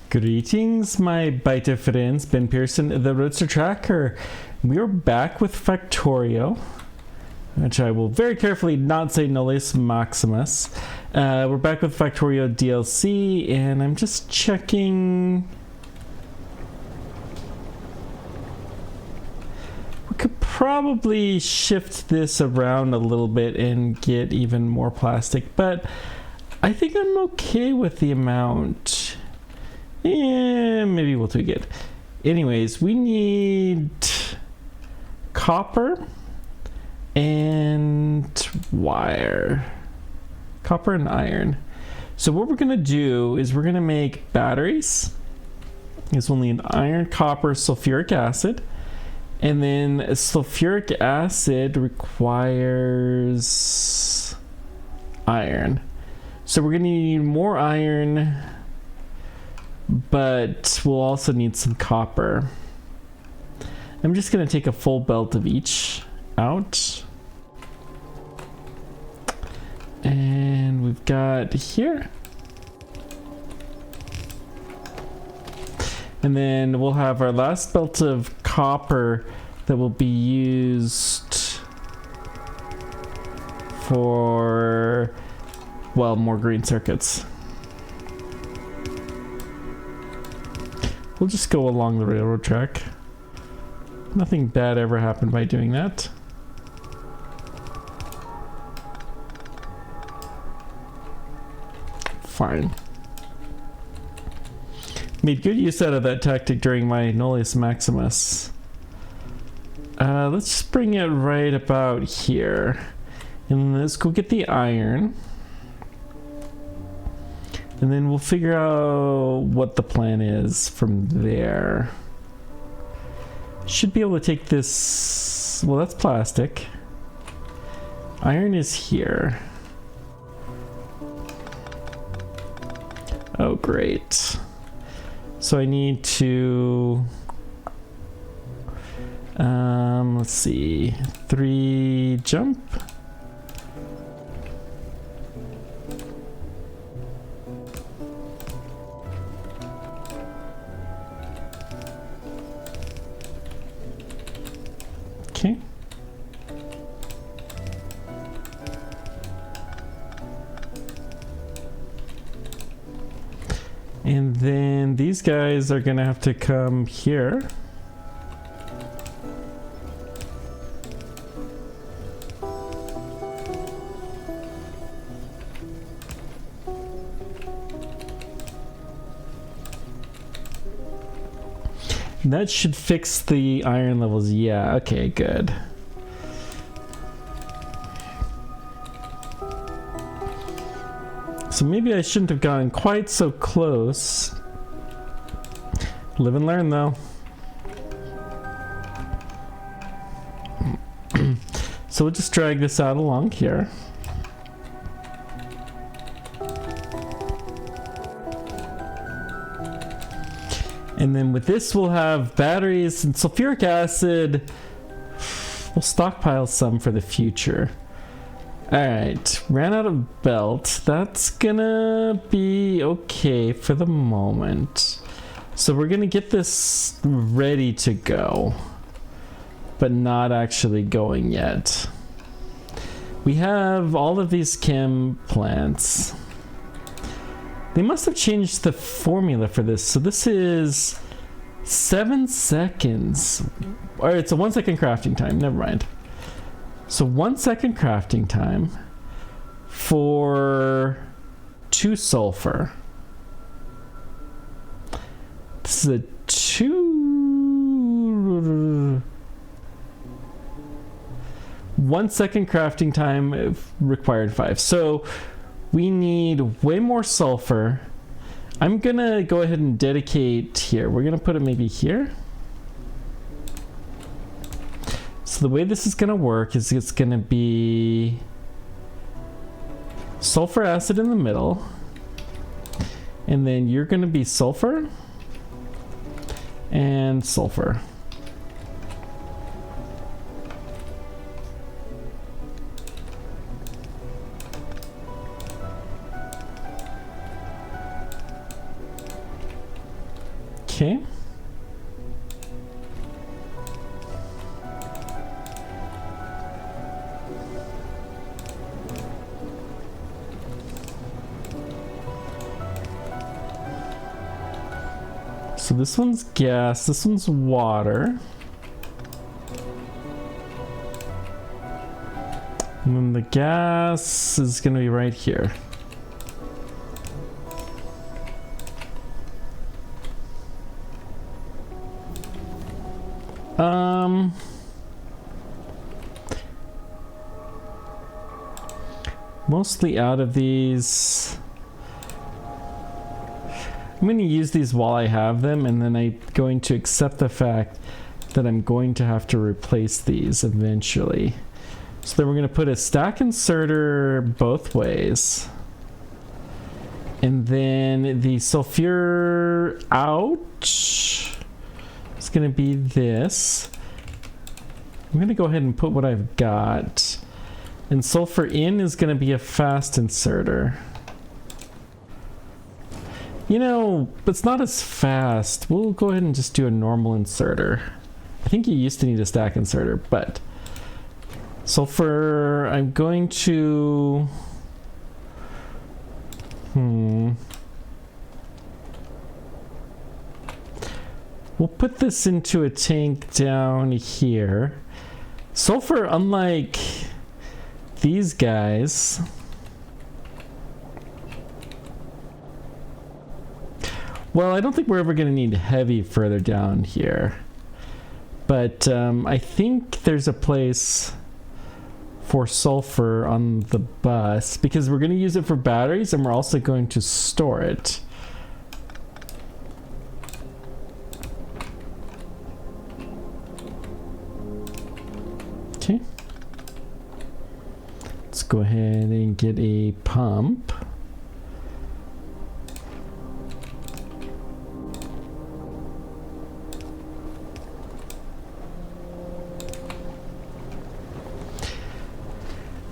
Greetings, my bite friends. Ben Pearson, the Roadster Tracker. We are back with Factorio, which I will very carefully not say Nullius Maximus. We're back with Factorio DLC, and I'm just checking. We could probably shift this around a little bit and get even more plastic, but I think I'm okay with the amount. Yeah, maybe we'll tweak it. Anyways, we need copper and wire. Copper and iron. So what we're going to do is we're going to make batteries. Because we'll need iron, copper, sulfuric acid. And then sulfuric acid requires iron. So we're going to need more iron, but we'll also need some copper. I'm just going to take a full belt of each out. And we've got here. And then we'll have our last belt of copper that will be used for, well, more green circuits. We'll just go along the railroad track. Nothing bad ever happened by doing that. Fine. Made good use out of that tactic during my Nullius Maximus. Let's just bring it right about here. And let's go get the iron. And then we'll figure out what the plan is from there. Should be able to take this. Well, that's plastic. Iron is here. Oh, great. So I need to, let's see, 3 jump. Okay. And then these guys are gonna have to come here. That should fix the iron levels. Yeah, okay, good. So maybe I shouldn't have gone quite so close. Live and learn, though. So we'll just drag this out along here. And then with this, we'll have batteries and sulfuric acid. We'll stockpile some for the future. Alright, ran out of belt. That's gonna be okay for the moment. So we're gonna get this ready to go, but not actually going yet. We have all of these chem plants. They must have changed the formula for this. So this is 7 seconds. Or it's a 1 second crafting time, never mind. So 1 second crafting time for 2 sulfur. This is a 1 second crafting time required 5. So we need way more sulfur. I'm gonna go ahead and dedicate here. We're gonna put it maybe here. So the way this is gonna work is it's gonna be sulfur acid in the middle, and then you're gonna be sulfur and sulfur. Okay. So this one's gas, this one's water. And then the gas is gonna be right here. Mostly out of these. I'm going to use these while I have them, and then I'm going to accept the fact that I'm going to have to replace these eventually. So then we're going to put a stack inserter both ways. And then the sulfur out is going to be this. I'm going to go ahead and put what I've got. And sulfur in is going to be a fast inserter. You know, it's not as fast. We'll go ahead and just do a normal inserter. I think you used to need a stack inserter, but sulfur, I'm going to... We'll put this into a tank down here. Sulfur, unlike these guys, well, I don't think we're ever going to need heavy further down here, but I think there's a place for sulfur on the bus because we're going to use it for batteries and we're also going to store it. Okay. Let's go ahead and get a pump.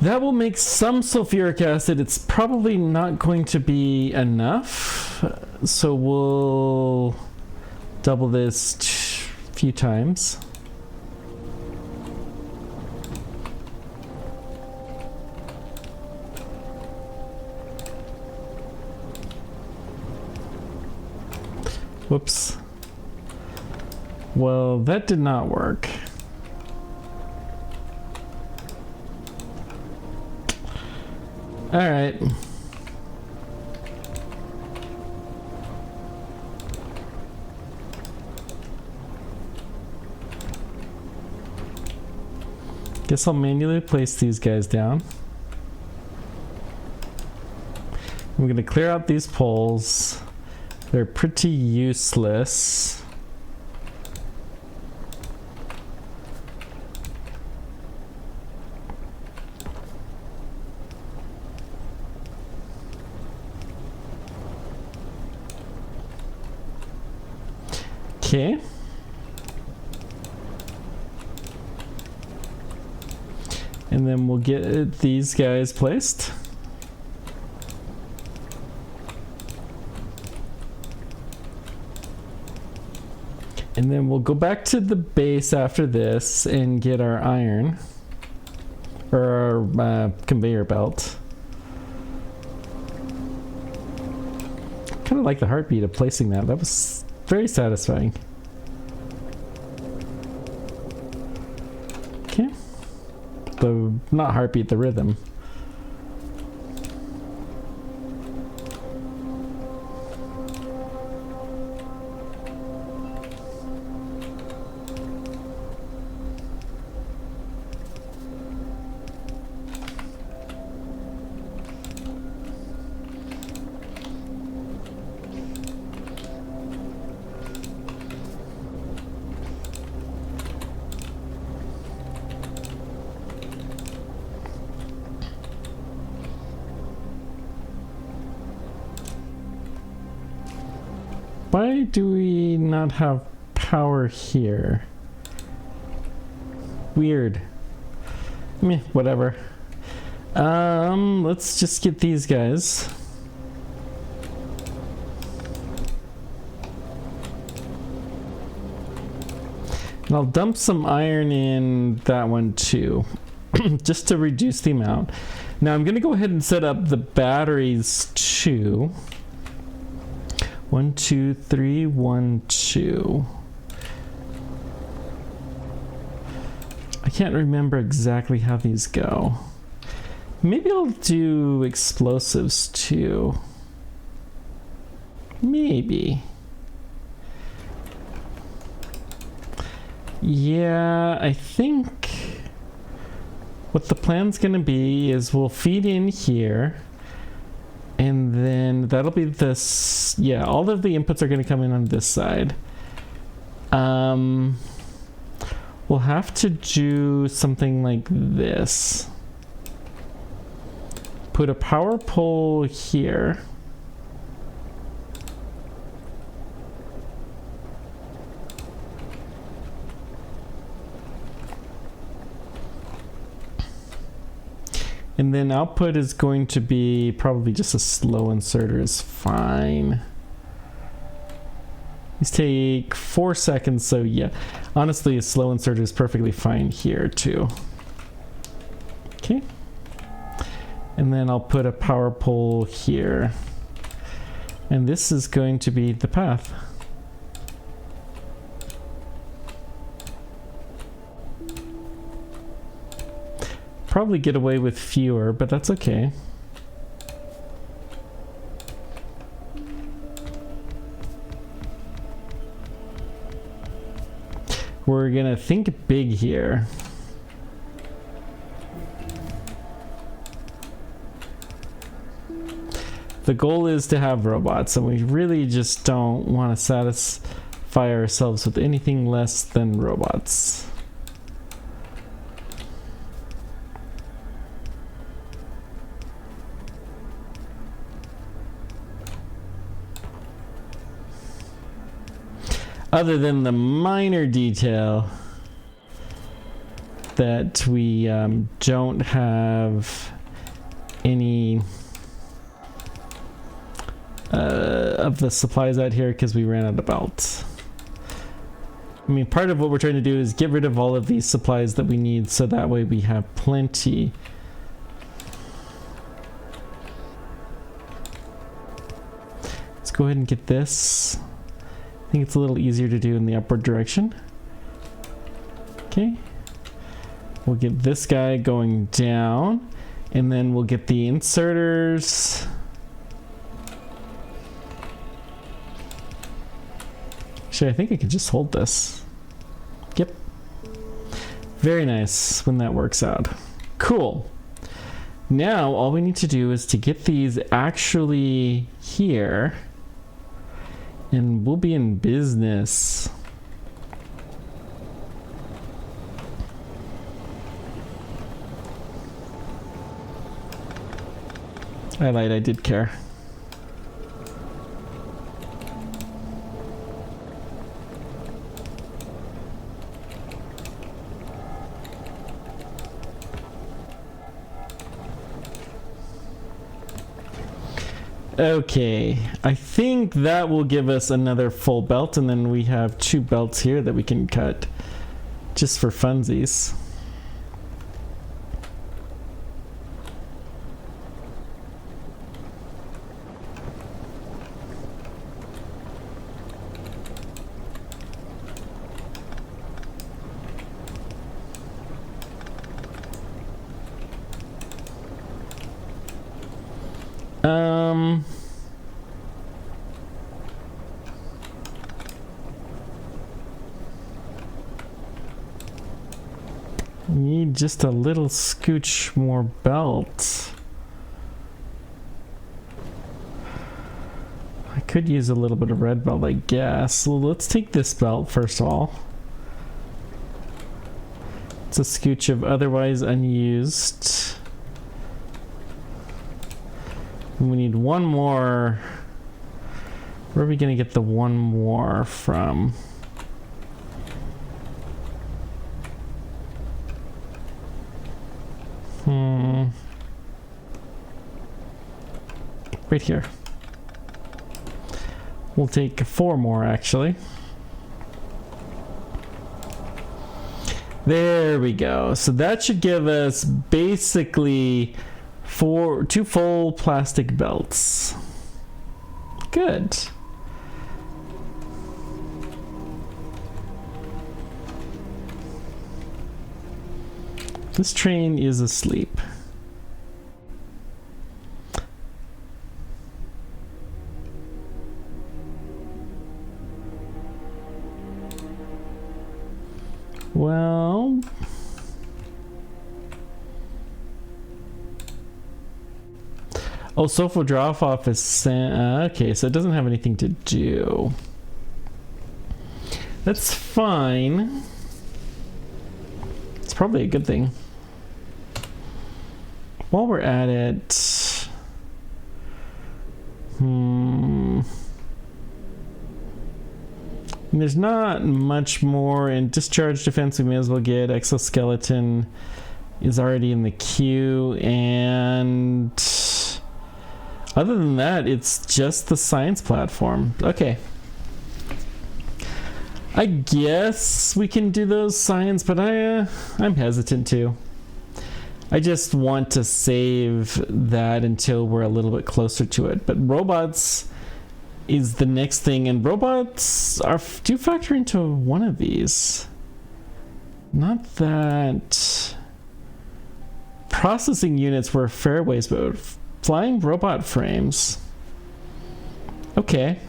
That will make some sulfuric acid. It's probably not going to be enough, so we'll double this a few times. Whoops. Well, that did not work. All right. Guess I'll manually place these guys down. I'm going to clear out these poles. They're pretty useless. Okay. And then we'll get these guys placed. And then we'll go back to the base after this and get our iron, or our conveyor belt. Kind of like the heartbeat of placing that. That was very satisfying. Okay. The, not heartbeat, the rhythm. Why do we not have power here? Weird. Meh, whatever. Let's just get these guys. And I'll dump some iron in that one too, just to reduce the amount. Now I'm going to go ahead and set up the batteries too. 1, 2, 3, 1, 2. I can't remember exactly how these go. Maybe I'll do explosives too. Maybe. Yeah, I think what the plan's gonna be is we'll feed in here, and then that'll be this. Yeah, all of the inputs are gonna come in on this side. We'll have to do something like this. Put a power pole here. And then output is going to be probably just a slow inserter is fine. These take 4 seconds, so yeah. Honestly, a slow inserter is perfectly fine here too. Okay. And then I'll put a power pole here. And this is going to be the path. Probably get away with fewer, but that's okay. We're gonna think big here. The goal is to have robots, and we really just don't want to satisfy ourselves with anything less than robots. Other than the minor detail that we don't have any of the supplies out here because we ran out of belts. I mean, part of what we're trying to do is get rid of all of these supplies that we need so that way we have plenty. Let's go ahead and get this. I think it's a little easier to do in the upward direction. Okay. We'll get this guy going down, and then we'll get the inserters. Actually, I think I could just hold this. Yep. Very nice when that works out. Cool. Now, all we need to do is to get these actually here, and we'll be in business. I lied, I did care. Okay, I think that will give us another full belt, and then we have 2 belts here that we can cut just for funsies. Need just a little scooch more belt. I could use a little bit of red belt, I guess. So let's take this belt first of all. It's a scooch of otherwise unused. And we need one more. Where are we gonna get the one more from? Right here. We'll take 4 more actually. There we go. So that should give us basically two full plastic belts. Good. This train is asleep. Well, oh, Sofa drop off is okay, so it doesn't have anything to do. That's fine. It's probably a good thing. While we're at it, there's not much more in discharge defense. We may as well get exoskeleton is already in the queue, and other than that, it's just the science platform. Okay. I guess we can do those science, but I'm hesitant to. I just want to save that until we're a little bit closer to it. But robots is the next thing, and robots do factor into one of these. Not that processing units were fairways, but flying robot frames. Okay.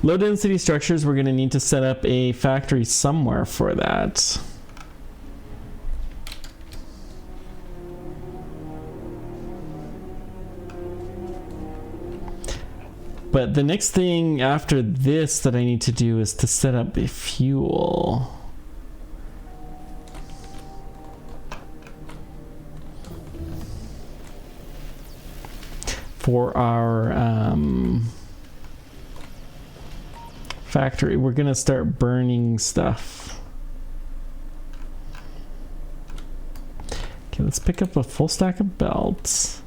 Low density structures, we're going to need to set up a factory somewhere for that. But the next thing after this that I need to do is to set up a fuel. For our factory. We're gonna start burning stuff. Okay, let's pick up a full stack of belts.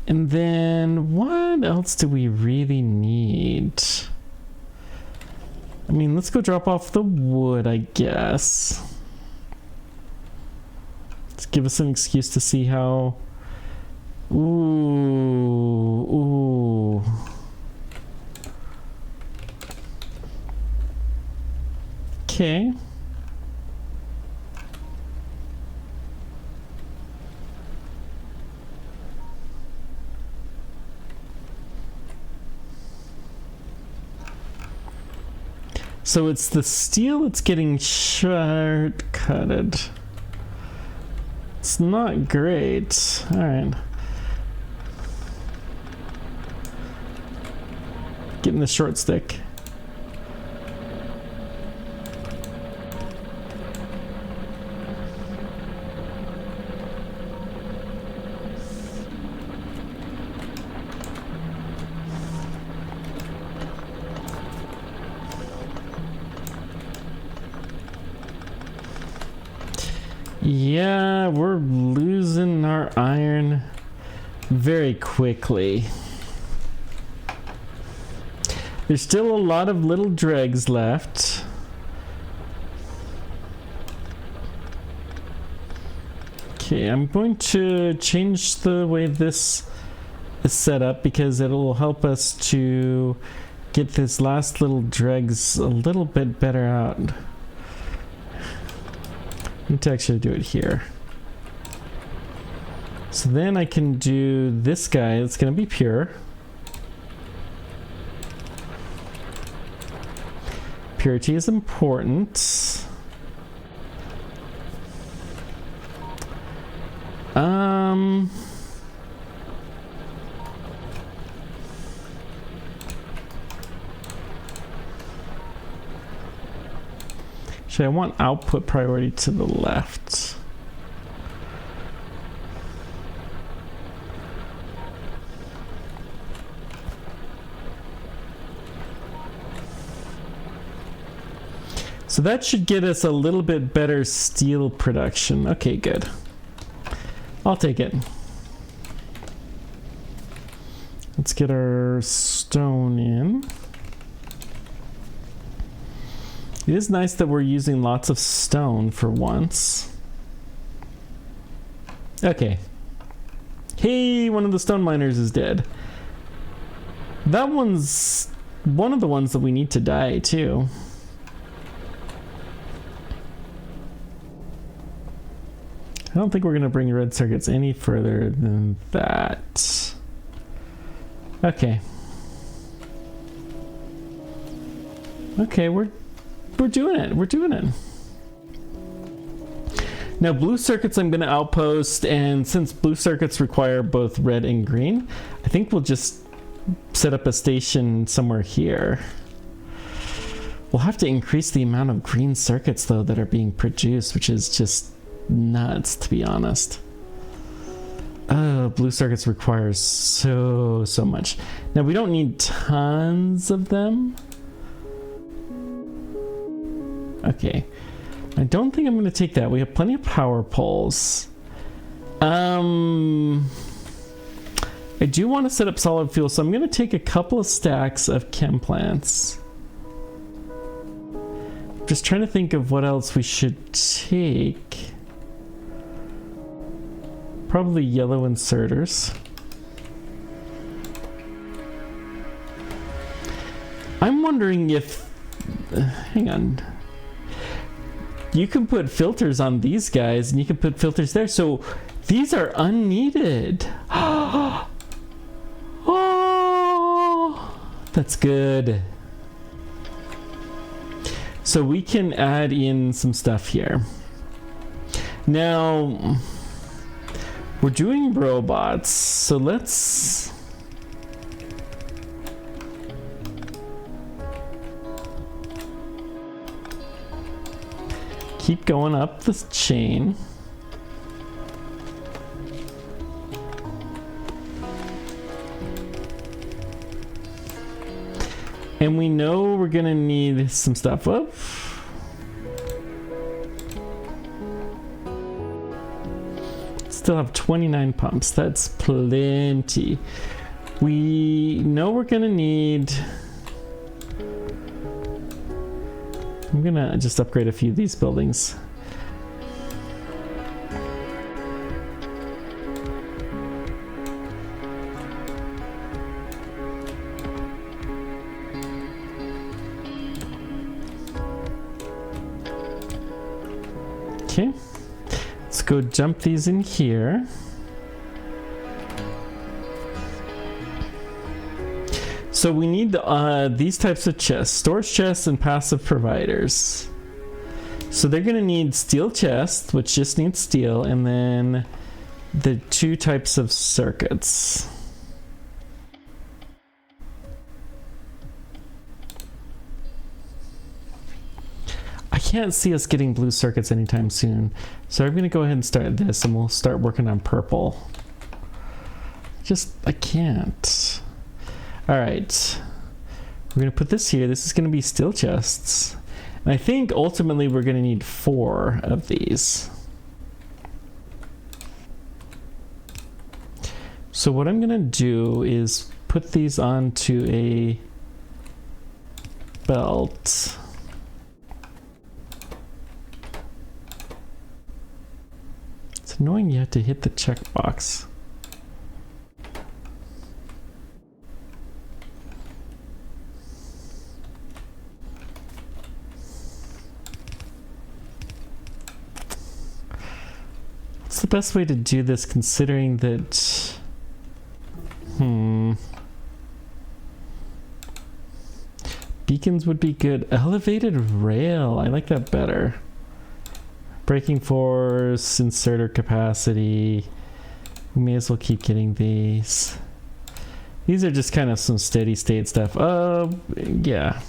And then what else do we really need? I mean, let's go drop off the wood, I guess. Let's give us an excuse to see how... Ooh. Okay. So it's the steel that's getting short-cutted. It's not great. All right. Getting the short stick. Yeah, we're losing our iron very quickly. There's still a lot of little dregs left. Okay, I'm going to change the way this is set up because it'll help us to get this last little dregs a little bit better out. I need to actually do it here. So then I can do this guy. It's going to be pure. Purity is important. Actually, I want output priority to the left. So that should get us a little bit better steel production. Okay, good. I'll take it. Let's get our stone in. It is nice that we're using lots of stone for once. Okay. Hey, one of the stone miners is dead. That one's one of the ones that we need to die too. I don't think we're going to bring red circuits any further than that. Okay. Okay, we're doing it. We're doing it. Now blue circuits I'm going to outpost, and since blue circuits require both red and green, I think we'll just set up a station somewhere here. We'll have to increase the amount of green circuits though that are being produced, which is just nuts, to be honest. Blue circuits requires so much. Now we don't need tons of them. Okay, I don't think I'm going to take that. We have plenty of power poles. I do want to set up solid fuel, so I'm going to take a couple of stacks of chem plants. Just trying to think of what else we should take. Probably yellow inserters. I'm wondering if... hang on. You can put filters on these guys, and you can put filters there, so these are unneeded. Oh, that's good. So we can add in some stuff here. Now, we're doing robots, so let's... keep going up this chain. And we know we're gonna need some stuff. Whoop. Still have 29 pumps. That's plenty. We know we're gonna need... I'm gonna just upgrade a few of these buildings. Okay, let's go jump these in here. So we need these types of chests, storage chests and passive providers. So they're gonna need steel chests, which just needs steel, and then the two types of circuits. I can't see us getting blue circuits anytime soon. So I'm gonna go ahead and start this, and we'll start working on purple. I can't. All right, we're gonna put this here. This is gonna be steel chests. And I think ultimately we're gonna need 4 of these. So what I'm gonna do is put these onto a belt. It's annoying you have to hit the checkbox. What's the best way to do this, considering that... Beacons would be good. Elevated rail, I like that better. Braking force, inserter capacity. We may as well keep getting these. These are just kind of some steady state stuff. Yeah.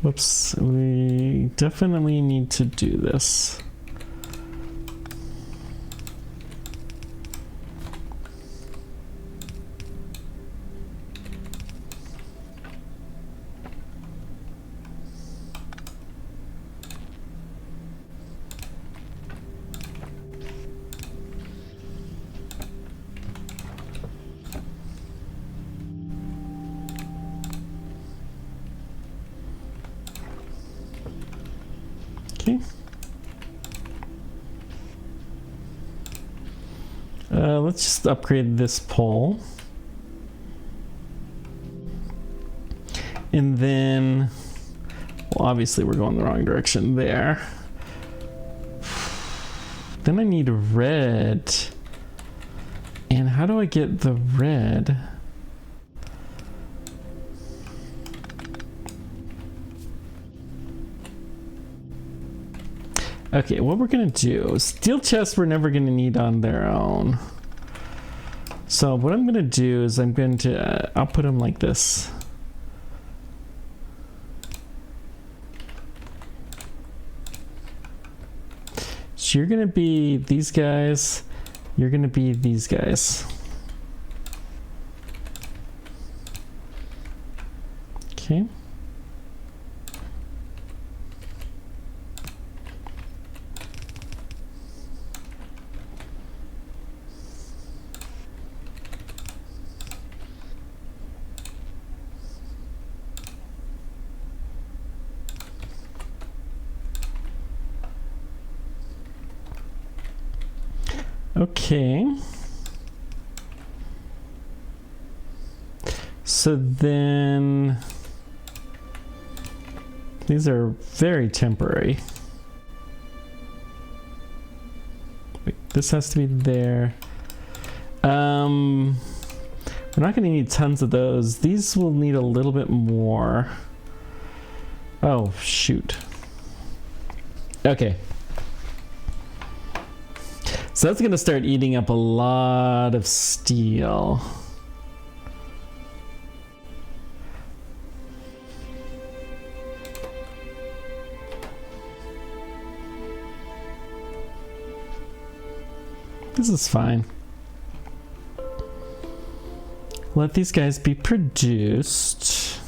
Whoops, we definitely need to do this. Let's just upgrade this pole. And then, well, obviously we're going the wrong direction there. Then I need red. And how do I get the red? Okay, what we're gonna do, steel chests we're never gonna need on their own. So what I'm gonna do is I'm going to, I'll put them like this. So you're gonna be these guys, you're gonna be these guys. Okay. Okay. So then these are very temporary. Wait, this has to be there. We're not going to need tons of those. These will need a little bit more. Oh, shoot. Okay. So that's going to start eating up a lot of steel. This is fine. Let these guys be produced.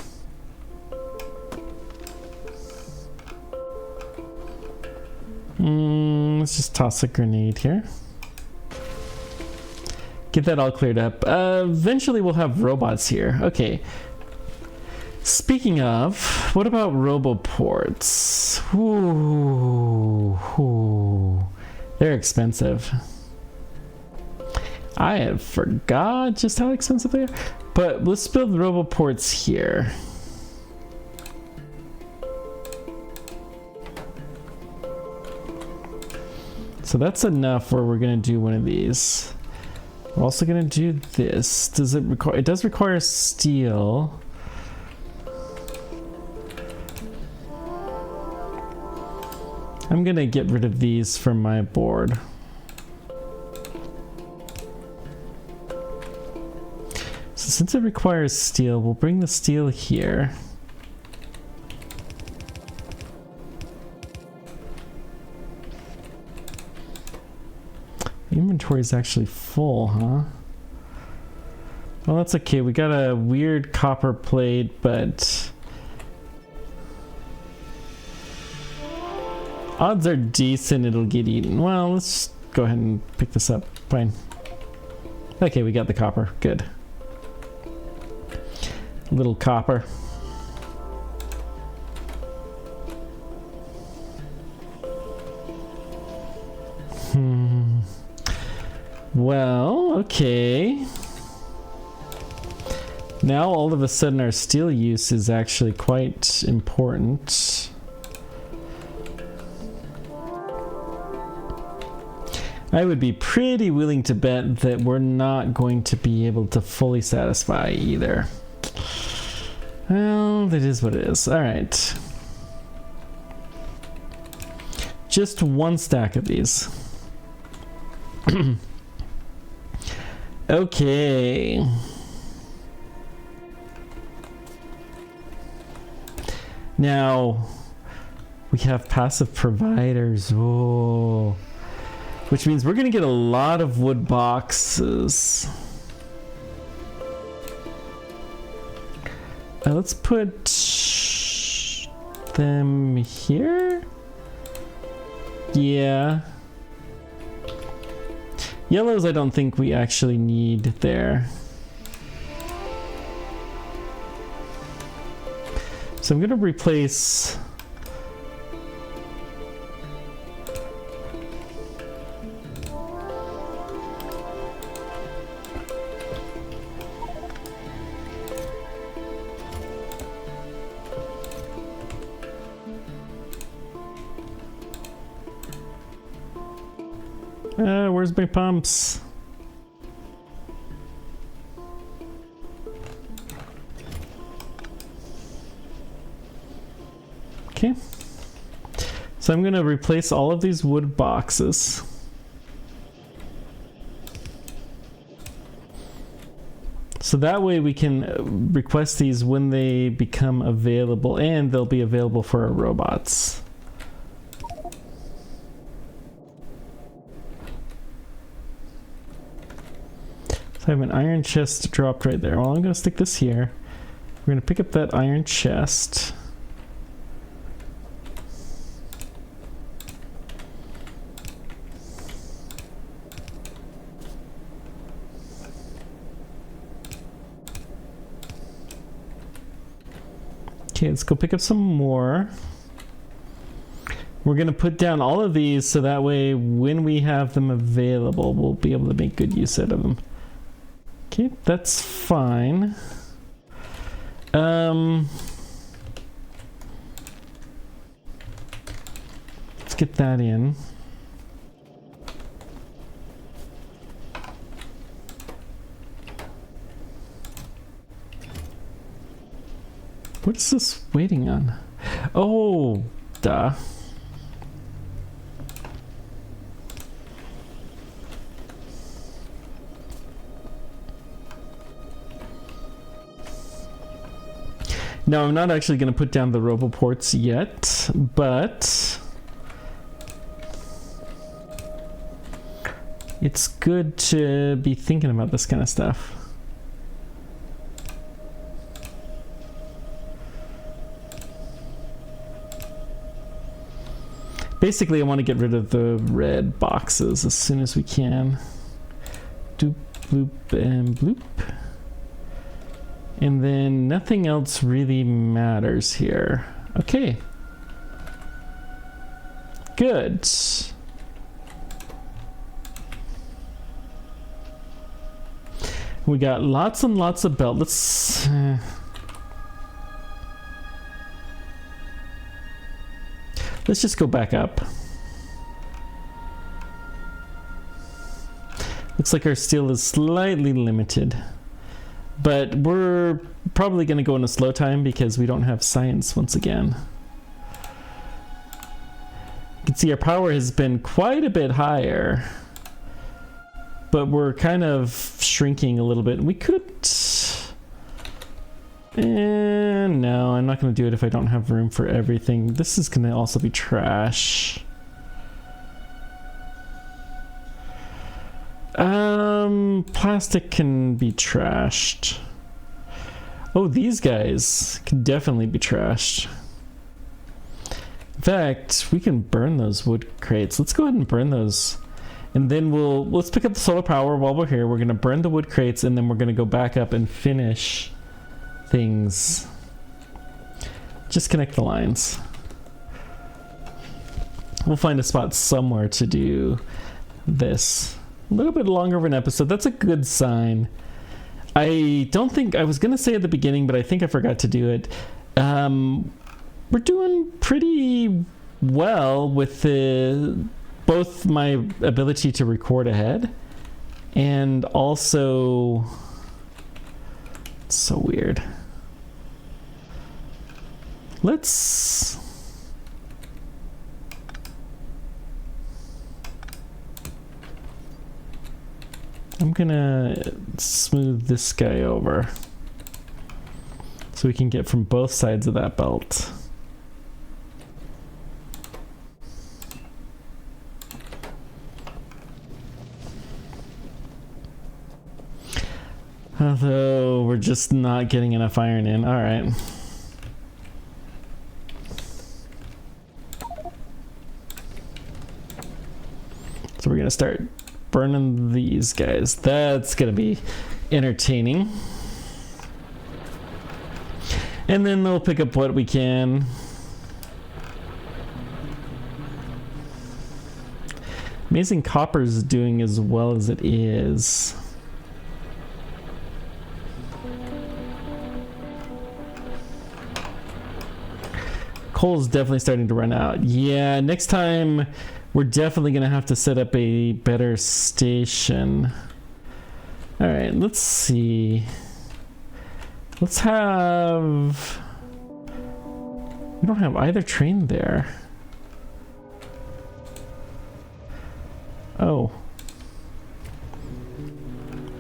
Let's just toss a grenade here. Get that all cleared up. Eventually we'll have robots here. Okay. Speaking of, what about roboports? Ooh. They're expensive. I have forgot just how expensive they are. But let's build roboports here. So that's enough where we're gonna do one of these. We're also gonna do this. Does it require? It does require steel. I'm gonna get rid of these from my board. So since it requires steel, we'll bring the steel here. Inventory is actually full, huh? Well, that's okay. We got a weird copper plate, but odds are decent it'll get eaten. Well, let's go ahead and pick this up. Fine. Okay, we got the copper. Good. Little copper. Well, okay. Now all of a sudden our steel use is actually quite important. I would be pretty willing to bet that we're not going to be able to fully satisfy either. Well, that is what it is. All right. Just one stack of these. Okay. Now, we have passive providers. Whoa. Which means we're going to get a lot of wood boxes. Let's put them here. Yeah. Yellows I don't think we actually need there. So I'm going to replace Where's my pumps? Okay. So I'm going to replace all of these wood boxes. So that way we can request these when they become available, and they'll be available for our robots. So I have an iron chest dropped right there. Well, I'm going to stick this here. We're going to pick up that iron chest. Okay, let's go pick up some more. We're going to put down all of these so that way when we have them available, we'll be able to make good use out of them. Okay, that's fine. Let's get that in. What is this waiting on? Oh, duh. No, I'm not actually going to put down the roboports yet, but it's good to be thinking about this kind of stuff. Basically, I want to get rid of the red boxes as soon as we can. Doop, bloop, and bloop. And then nothing else really matters here. Okay. Good. We got lots and lots of belt. Let's just go back up. Looks like our steel is slightly limited. But we're probably going to go in a slow time because we don't have science once again. You can see our power has been quite a bit higher. But we're kind of shrinking a little bit. We could... no, I'm not going to do it if I don't have room for everything. This is going to also be trash. Plastic can be trashed. Oh, these guys can definitely be trashed. In fact, we can burn those wood crates. Let's go ahead and burn those. And then let's pick up the solar power while we're here. We're going to burn the wood crates and then we're going to go back up and finish things. Just connect the lines. We'll find a spot somewhere to do this. A little bit longer of an episode. That's a good sign. I don't think I was going to say at the beginning, but I think I forgot to do it. We're doing pretty well with both my ability to record ahead and also... It's so weird. Let's... I'm gonna smooth this guy over so we can get from both sides of that belt. Although we're just not getting enough iron in. All right. So we're gonna start burning these guys. That's gonna be entertaining. And then we'll pick up what we can. Amazing copper's doing as well as it is. Coal's definitely starting to run out. Yeah, next time we're definitely gonna have to set up a better station. All right, let's see. Let's have... We don't have either train there. Oh.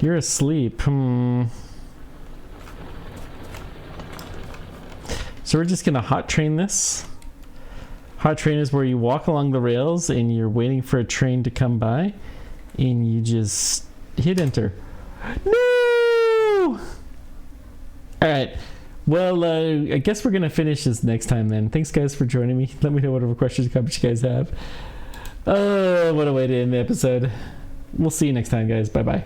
You're asleep. So we're just gonna hot train this. Hot train is where you walk along the rails and you're waiting for a train to come by and you just hit enter. No! Alright. Well, I guess we're gonna finish this next time then. Thanks guys for joining me. Let me know whatever questions or comments you guys have. Oh, what a way to end the episode. We'll see you next time, guys. Bye-bye.